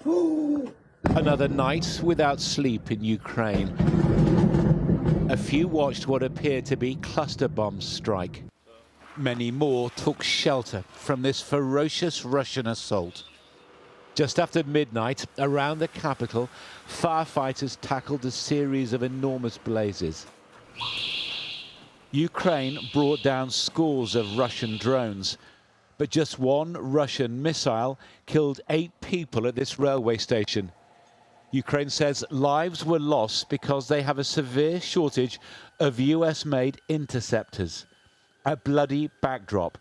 Another night without sleep in Ukraine. A few watched what appeared to be cluster bombs strike. Many more took shelter from this ferocious Russian assault. Just after midnight, around the capital, firefighters tackled a series of enormous blazes. Ukraine brought down scores of Russian drones, but just one Russian missile killed 8 people at this railway station. Ukraine says lives were lost because they have a severe shortage of US-made interceptors. A bloody backdrop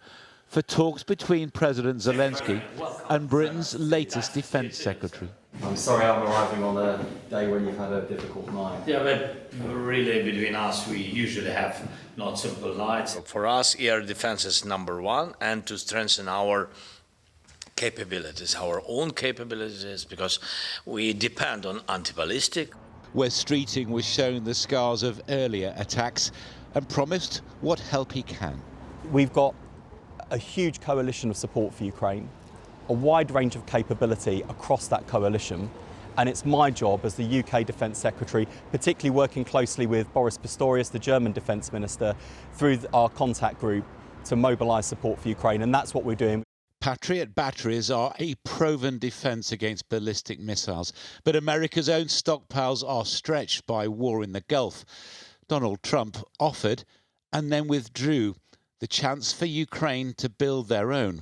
for talks between President Zelenskyy and Britain's latest defence secretary. I'm sorry I'm arriving on a day when you've had a difficult night. Yeah, but really between us we usually have not simple nights. For us, air defence is #1, and to strengthen our capabilities, our own capabilities, because we depend on anti-ballistic. Wes Streeting was shown the scars of earlier attacks and promised what help he can. We've got a huge coalition of support for Ukraine, a wide range of capability across that coalition, and it's my job as the UK Defence Secretary, particularly working closely with Boris Pistorius, the German Defence Minister, through our contact group to mobilise support for Ukraine, and that's what we're doing. Patriot batteries are a proven defence against ballistic missiles, but America's own stockpiles are stretched by war in the Gulf. Donald Trump offered and then withdrew the chance for Ukraine to build their own.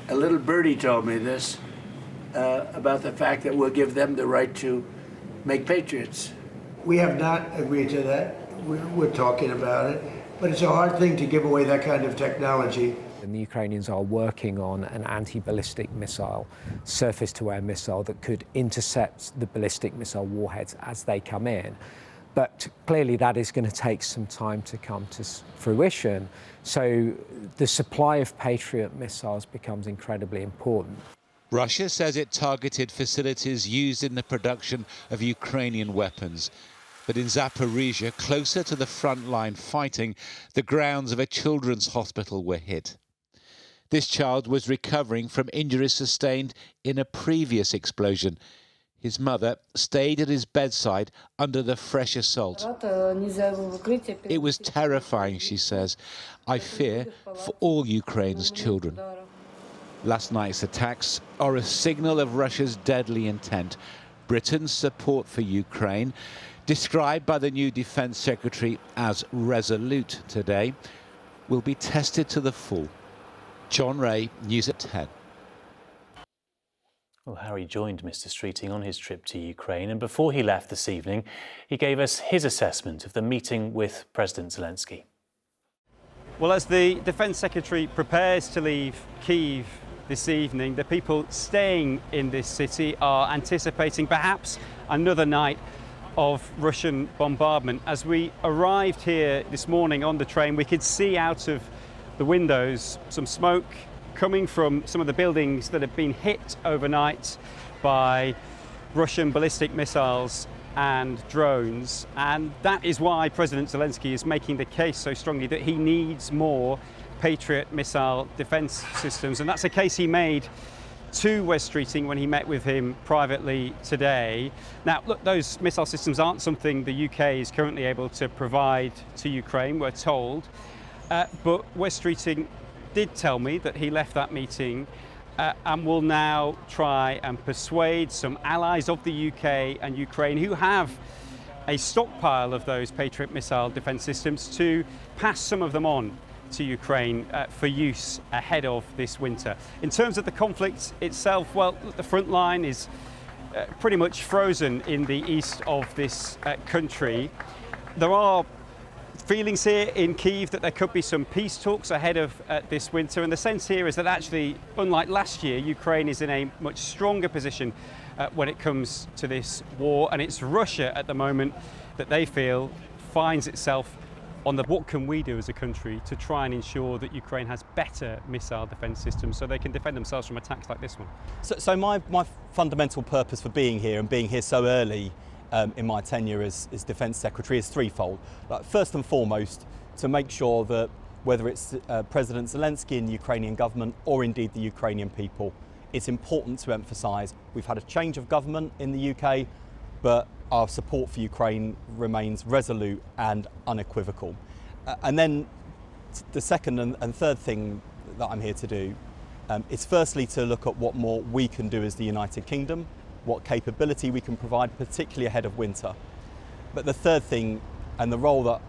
A little birdie told me this, about the fact that we'll give them the right to make Patriots. We have not agreed to that. We're talking about it, but it's a hard thing to give away that kind of technology. And the Ukrainians are working on an anti-ballistic missile, surface-to-air missile that could intercept the ballistic missile warheads as they come in. But clearly that is going to take some time to come to fruition. So the supply of Patriot missiles becomes incredibly important. Russia says it targeted facilities used in the production of Ukrainian weapons. But in Zaporizhia, closer to the front line fighting, the grounds of a children's hospital were hit. This child was recovering from injuries sustained in a previous explosion. His mother stayed at his bedside under the fresh assault. It was terrifying, she says. I fear for all Ukraine's children. Last night's attacks are a signal of Russia's deadly intent. Britain's support for Ukraine, described by the new Defence Secretary as resolute today, will be tested to the full. John Ray, News at 10. Well, Harry joined Mr. Streeting on his trip to Ukraine, and before he left this evening, he gave us his assessment of the meeting with President Zelenskyy. Well, as the Defence Secretary prepares to leave Kyiv this evening, the people staying in this city are anticipating perhaps another night of Russian bombardment. As we arrived here this morning on the train, we could see out of the windows some smoke coming from some of the buildings that have been hit overnight by Russian ballistic missiles and drones. And that is why President Zelenskyy is making the case so strongly that he needs more Patriot missile defence systems. And that's a case he made to Wes Streeting when he met with him privately today. Now, look, those missile systems aren't something the UK is currently able to provide to Ukraine, we're told. But Wes Streeting did tell me that he left that meeting and will now try and persuade some allies of the UK and Ukraine who have a stockpile of those Patriot missile defence systems to pass some of them on to Ukraine for use ahead of this winter. In terms of the conflict itself, well, the front line is pretty much frozen in the east of this country. There are feelings here in Kyiv that there could be some peace talks ahead of this winter, and the sense here is that actually, unlike last year, Ukraine is in a much stronger position when it comes to this war, and it's Russia at the moment that they feel finds itself on the what can we do as a country to try and ensure that Ukraine has better missile defence systems so they can defend themselves from attacks like this one. So my fundamental purpose for being here and being here so early in my tenure as Defence Secretary is threefold. First and foremost, to make sure that whether it's President Zelenskyy and the Ukrainian government or indeed the Ukrainian people, it's important to emphasise we've had a change of government in the UK, but our support for Ukraine remains resolute and unequivocal. And then the second and third thing that I'm here to do is firstly to look at what more we can do as the United Kingdom, what capability we can provide, particularly ahead of winter. But the third thing, and the role that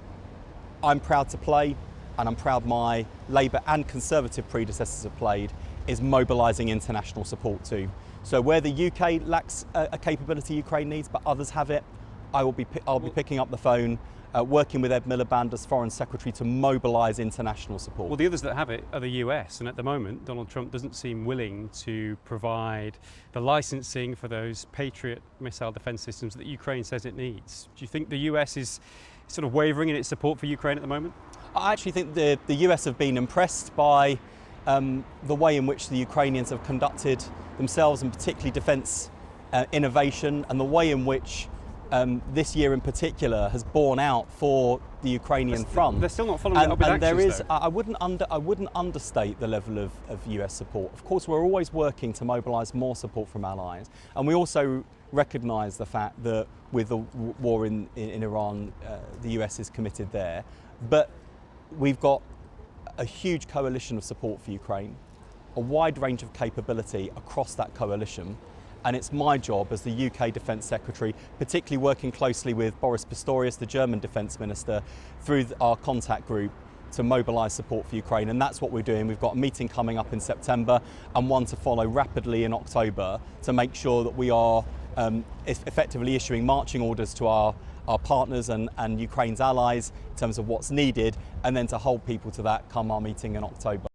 I'm proud to play, and I'm proud my Labour and Conservative predecessors have played, is mobilising international support too. So where the UK lacks a capability Ukraine needs, but others have it, I'll be picking up the phone, working with Ed Miliband as Foreign Secretary to mobilise international support. Well, the others that have it are the US, and at the moment Donald Trump doesn't seem willing to provide the licensing for those Patriot missile defence systems that Ukraine says it needs. Do you think the US is sort of wavering in its support for Ukraine at the moment? I actually think the US have been impressed by the way in which the Ukrainians have conducted themselves, and particularly defence innovation, and the way in which this year in particular has borne out for the Ukrainian front. They're still not following it up with actions, there is, though. I wouldn't understate the level of US support. Of course, we're always working to mobilise more support from allies, and we also recognise the fact that with the war in Iran, the US is committed there. But we've got a huge coalition of support for Ukraine, a wide range of capability across that coalition, and it's my job as the UK Defence Secretary, particularly working closely with Boris Pistorius, the German Defence Minister, through our contact group to mobilise support for Ukraine, and that's what we're doing. We've got a meeting coming up in September and one to follow rapidly in October to make sure that we are effectively issuing marching orders to our partners and Ukraine's allies in terms of what's needed, and then to hold people to that come our meeting in October.